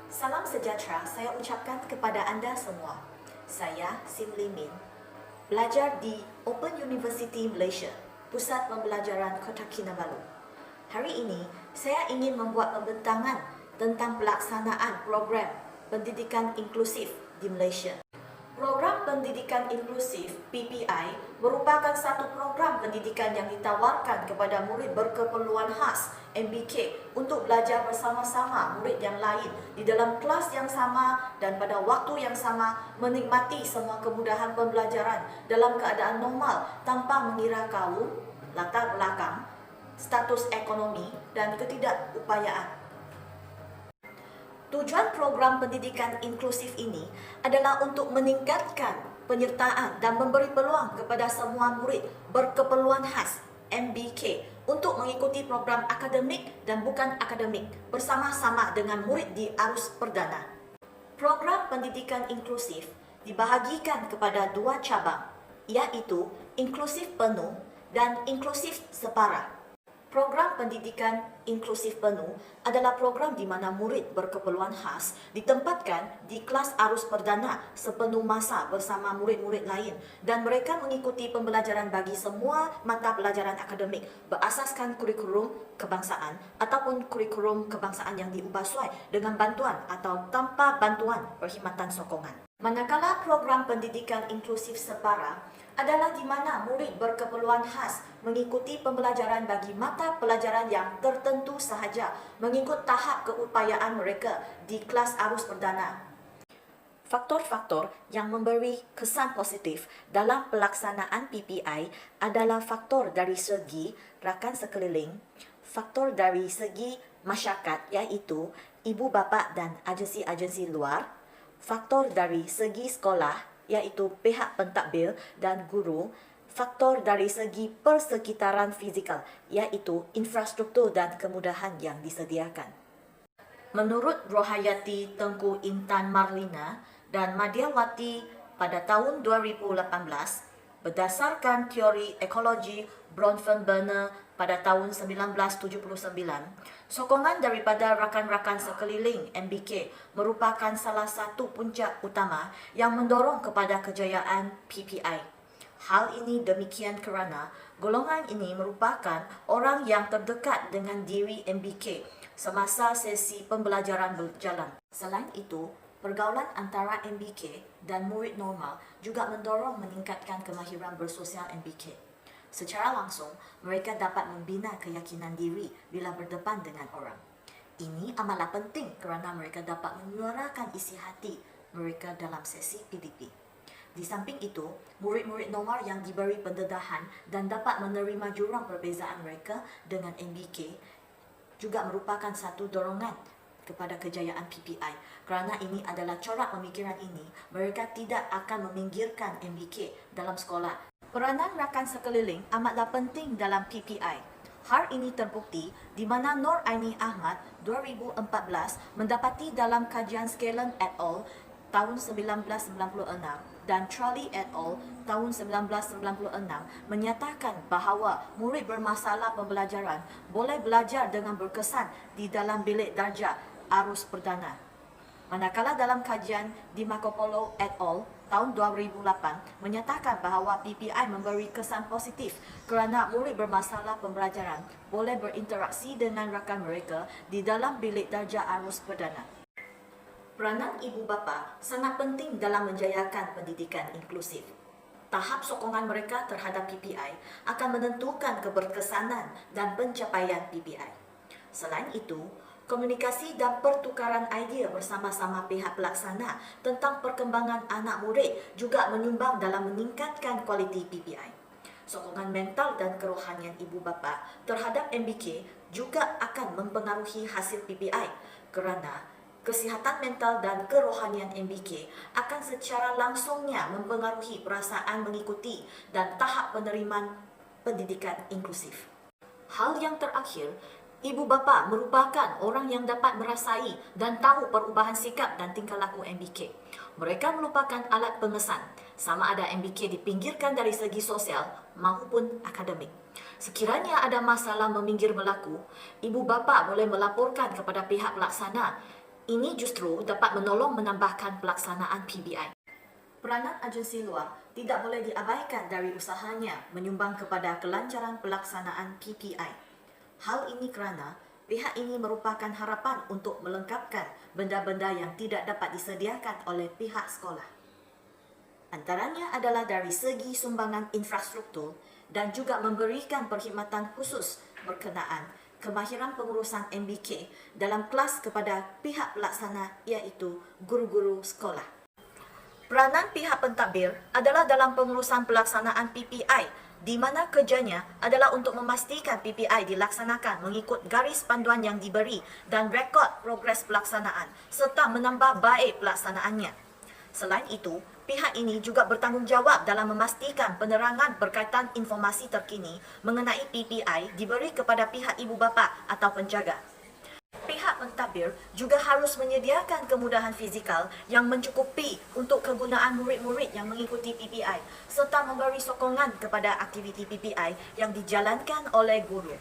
Salam sejahtera saya ucapkan kepada anda semua. Saya Sim Limin, belajar di Open University Malaysia, Pusat Pembelajaran Kota Kinabalu. Hari ini, saya ingin membuat pembentangan tentang pelaksanaan program pendidikan inklusif di Malaysia. Program Pendidikan Inklusif (PPI) merupakan satu program pendidikan yang ditawarkan kepada murid berkeperluan khas (MBK) untuk belajar bersama-sama murid yang lain di dalam kelas yang sama dan pada waktu yang sama menikmati semua kemudahan pembelajaran dalam keadaan normal tanpa mengira kaum, latar belakang, status ekonomi dan ketidakupayaan. Tujuan program pendidikan inklusif ini adalah untuk meningkatkan penyertaan dan memberi peluang kepada semua murid berkeperluan khas (MBK) untuk mengikuti program akademik dan bukan akademik bersama-sama dengan murid di arus perdana. Program pendidikan inklusif dibahagikan kepada dua cabang, iaitu inklusif penuh dan inklusif separa. Program pendidikan inklusif penuh adalah program di mana murid berkeperluan khas ditempatkan di kelas arus perdana sepenuh masa bersama murid-murid lain dan mereka mengikuti pembelajaran bagi semua mata pelajaran akademik berasaskan kurikulum kebangsaan ataupun kurikulum kebangsaan yang diubah sesuai dengan bantuan atau tanpa bantuan perkhidmatan sokongan. Manakala program pendidikan inklusif separa adalah di mana murid berkeperluan khas mengikuti pembelajaran bagi mata pelajaran yang tertentu sahaja mengikut tahap keupayaan mereka di kelas arus perdana. Faktor-faktor yang memberi kesan positif dalam pelaksanaan PPI adalah faktor dari segi rakan sekeliling, faktor dari segi masyarakat iaitu ibu bapa dan agensi-agensi luar, faktor dari segi sekolah iaitu pihak pentadbir dan guru, faktor dari segi persekitaran fizikal iaitu infrastruktur dan kemudahan yang disediakan. Menurut Rohayati Tengku Intan Marlina dan Madiawati pada tahun 2018, berdasarkan teori ekologi Bronfenbrenner pada tahun 1979, sokongan daripada rakan-rakan sekeliling MBK merupakan salah satu puncak utama yang mendorong kepada kejayaan PPI. Hal ini demikian kerana golongan ini merupakan orang yang terdekat dengan diri MBK semasa sesi pembelajaran berjalan. Selain itu, pergaulan antara MBK dan murid normal juga mendorong meningkatkan kemahiran bersosial MBK. Secara langsung, mereka dapat membina keyakinan diri bila berdepan dengan orang. Ini amatlah penting kerana mereka dapat menyuarakan isi hati mereka dalam sesi PDP. Di samping itu, murid-murid normal yang diberi pendedahan dan dapat menerima jurang perbezaan mereka dengan MBK juga merupakan satu dorongan kepada kejayaan PPI. Kerana ini adalah corak pemikiran ini, mereka tidak akan meminggirkan MBK dalam sekolah. Peranan rakan sekeliling amatlah penting dalam PPI. Hal ini terbukti di mana Nur Aini Ahmad 2014 mendapati dalam kajian Scanlon et al. Tahun 1996 dan Charlie et al. Tahun 1996 menyatakan bahawa murid bermasalah pembelajaran boleh belajar dengan berkesan di dalam bilik darjah arus perdana. Manakala dalam kajian di Marco Polo et al. Tahun 2008 menyatakan bahawa PPI memberi kesan positif kerana murid bermasalah pembelajaran boleh berinteraksi dengan rakan mereka di dalam bilik darjah arus perdana. Peranan ibu bapa sangat penting dalam menjayakan pendidikan inklusif. Tahap sokongan mereka terhadap PPI akan menentukan keberkesanan dan pencapaian PPI. Selain itu, komunikasi dan pertukaran idea bersama-sama pihak pelaksana tentang perkembangan anak murid juga menyumbang dalam meningkatkan kualiti PPI. Sokongan mental dan kerohanian ibu bapa terhadap MBK juga akan mempengaruhi hasil PPI kerana kesihatan mental dan kerohanian MBK akan secara langsungnya mempengaruhi perasaan mengikuti dan tahap penerimaan pendidikan inklusif. Hal yang terakhir Ibu bapa merupakan orang yang dapat merasai dan tahu perubahan sikap dan tingkah laku MBK. Mereka merupakan alat pengesan, sama ada MBK dipinggirkan dari segi sosial maupun akademik. Sekiranya ada masalah meminggir berlaku, ibu bapa boleh melaporkan kepada pihak pelaksana. Ini justru dapat menolong menambahkan pelaksanaan PBI. Peranan agensi luar tidak boleh diabaikan dari usahanya menyumbang kepada kelancaran pelaksanaan PPI. Hal ini kerana pihak ini merupakan harapan untuk melengkapkan benda-benda yang tidak dapat disediakan oleh pihak sekolah. Antaranya adalah dari segi sumbangan infrastruktur dan juga memberikan perkhidmatan khusus berkenaan kemahiran pengurusan MBK dalam kelas kepada pihak pelaksana iaitu guru-guru sekolah. Peranan pihak pentadbir adalah dalam pengurusan pelaksanaan PPI di mana kerjanya adalah untuk memastikan PPI dilaksanakan mengikut garis panduan yang diberi dan rekod progres pelaksanaan serta menambah baik pelaksanaannya. Selain itu, pihak ini juga bertanggungjawab dalam memastikan penerangan berkaitan informasi terkini mengenai PPI diberi kepada pihak ibu bapa atau penjaga. Pihak pentadbir juga harus menyediakan kemudahan fizikal yang mencukupi untuk kegunaan murid-murid yang mengikuti PPI serta memberi sokongan kepada aktiviti PPI yang dijalankan oleh guru.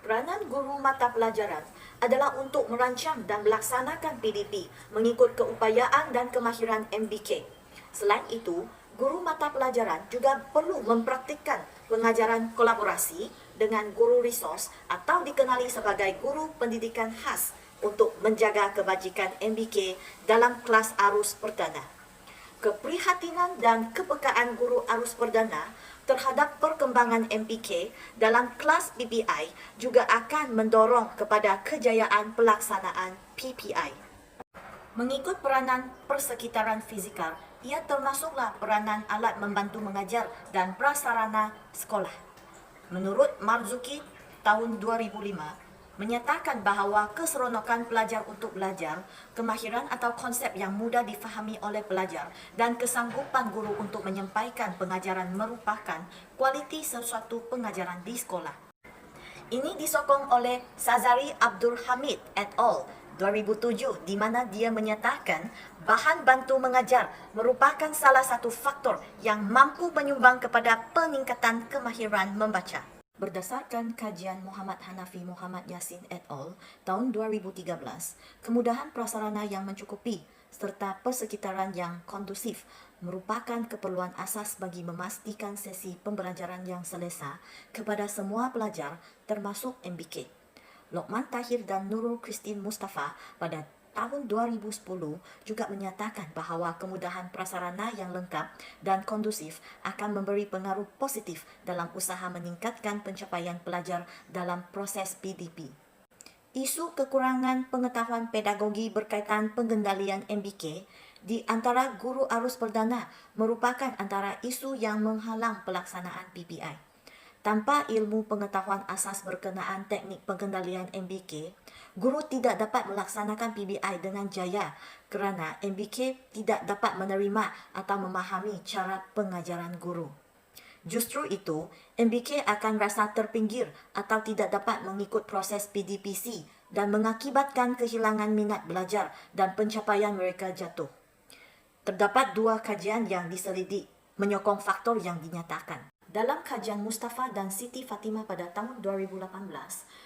Peranan guru mata pelajaran adalah untuk merancang dan melaksanakan PDP mengikut keupayaan dan kemahiran MBK. Selain itu, guru mata pelajaran juga perlu mempraktikkan pengajaran kolaborasi dengan guru resource atau dikenali sebagai guru pendidikan khas untuk menjaga kebajikan MBK dalam kelas arus perdana. Keprihatinan dan kepekaan guru arus perdana terhadap perkembangan MBK dalam kelas PPI juga akan mendorong kepada kejayaan pelaksanaan PPI. Mengikut peranan persekitaran fizikal, ia termasuklah peranan alat membantu mengajar dan prasarana sekolah. Menurut Marzuki tahun 2005, menyatakan bahawa keseronokan pelajar untuk belajar, kemahiran atau konsep yang mudah difahami oleh pelajar dan kesanggupan guru untuk menyampaikan pengajaran merupakan kualiti sesuatu pengajaran di sekolah. Ini disokong oleh Sazari Abdul Hamid et al. 2007 di mana dia menyatakan bahan bantu mengajar merupakan salah satu faktor yang mampu menyumbang kepada peningkatan kemahiran membaca. Berdasarkan kajian Muhammad Hanafi Muhammad Yasin et al. Tahun 2013, kemudahan prasarana yang mencukupi serta persekitaran yang kondusif merupakan keperluan asas bagi memastikan sesi pembelajaran yang selesa kepada semua pelajar termasuk MBK. Lokman Tahir dan Nurul Christine Mustafa pada tahun 2010 juga menyatakan bahawa kemudahan prasarana yang lengkap dan kondusif akan memberi pengaruh positif dalam usaha meningkatkan pencapaian pelajar dalam proses PDP. Isu kekurangan pengetahuan pedagogi berkaitan pengendalian MBK di antara guru arus perdana merupakan antara isu yang menghalang pelaksanaan PPI. Tanpa ilmu pengetahuan asas berkenaan teknik pengendalian MBK, guru tidak dapat melaksanakan PBI dengan jaya kerana MBK tidak dapat menerima atau memahami cara pengajaran guru. Justru itu, MBK akan rasa terpinggir atau tidak dapat mengikut proses PDPC dan mengakibatkan kehilangan minat belajar dan pencapaian mereka jatuh. Terdapat dua kajian yang diselidik menyokong faktor yang dinyatakan. Dalam kajian Mustafa dan Siti Fatimah pada tahun 2018,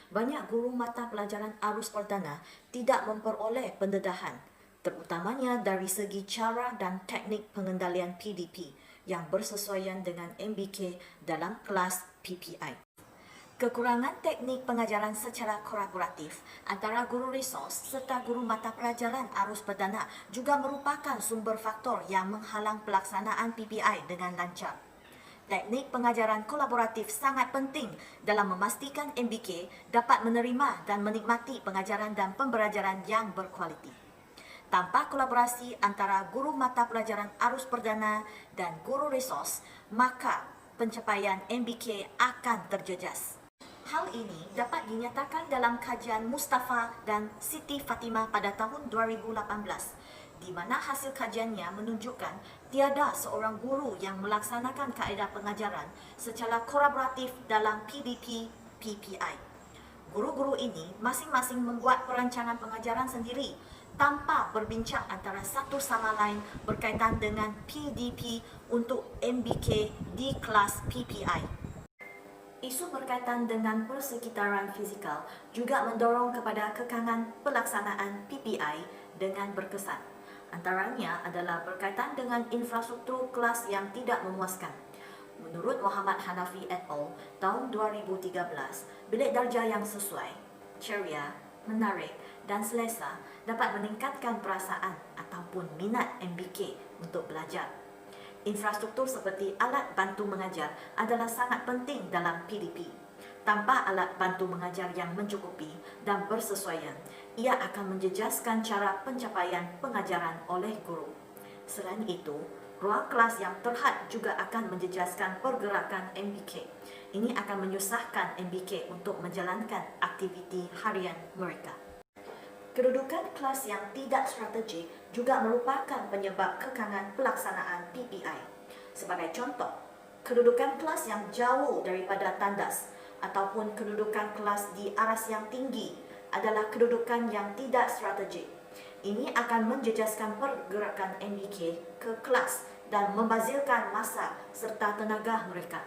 banyak guru mata pelajaran arus perdana tidak memperoleh pendedahan, terutamanya dari segi cara dan teknik pengendalian PDP yang bersesuaian dengan MBK dalam kelas PPI. Kekurangan teknik pengajaran secara kolaboratif antara guru resource serta guru mata pelajaran arus perdana juga merupakan sumber faktor yang menghalang pelaksanaan PPI dengan lancar. Teknik pengajaran kolaboratif sangat penting dalam memastikan MBK dapat menerima dan menikmati pengajaran dan pembelajaran yang berkualiti. Tanpa kolaborasi antara guru mata pelajaran arus perdana dan guru resource, maka pencapaian MBK akan terjejas. Hal ini dapat dinyatakan dalam kajian Mustafa dan Siti Fatimah pada tahun 2018, di mana hasil kajiannya menunjukkan tiada seorang guru yang melaksanakan kaedah pengajaran secara kolaboratif dalam PDP PPI. Guru-guru ini masing-masing membuat perancangan pengajaran sendiri tanpa berbincang antara satu sama lain berkaitan dengan PDP untuk MBK di kelas PPI. Isu berkaitan dengan persekitaran fizikal juga mendorong kepada kekangan pelaksanaan PPI dengan berkesan. Antaranya adalah berkaitan dengan infrastruktur kelas yang tidak memuaskan. Menurut Muhammad Hanafi et al. Tahun 2013, bilik darjah yang sesuai, ceria, menarik dan selesa dapat meningkatkan perasaan ataupun minat MBK untuk belajar. Infrastruktur seperti alat bantu mengajar adalah sangat penting dalam PDP. Tanpa alat bantu mengajar yang mencukupi dan bersesuaian, ia akan menjejaskan cara pencapaian pengajaran oleh guru. Selain itu, ruang kelas yang terhad juga akan menjejaskan pergerakan MBK. Ini akan menyusahkan MBK untuk menjalankan aktiviti harian mereka. Kedudukan kelas yang tidak strategik juga merupakan penyebab kekangan pelaksanaan PPI. Sebagai contoh, kedudukan kelas yang jauh daripada tandas ataupun kedudukan kelas di aras yang tinggi adalah kedudukan yang tidak strategik. Ini akan menjejaskan pergerakan MBK ke kelas dan membazirkan masa serta tenaga mereka.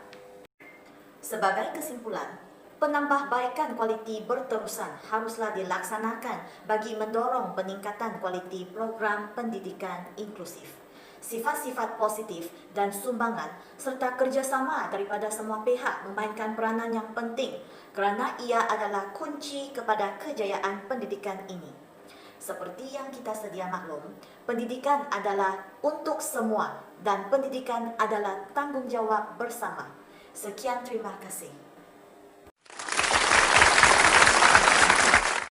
Sebagai kesimpulan, penambahbaikan kualiti berterusan haruslah dilaksanakan bagi mendorong peningkatan kualiti program pendidikan inklusif. Sifat-sifat positif dan sumbangan serta kerjasama daripada semua pihak memainkan peranan yang penting kerana ia adalah kunci kepada kejayaan pendidikan ini. Seperti yang kita sedia maklum, pendidikan adalah untuk semua dan pendidikan adalah tanggungjawab bersama. Sekian, terima kasih.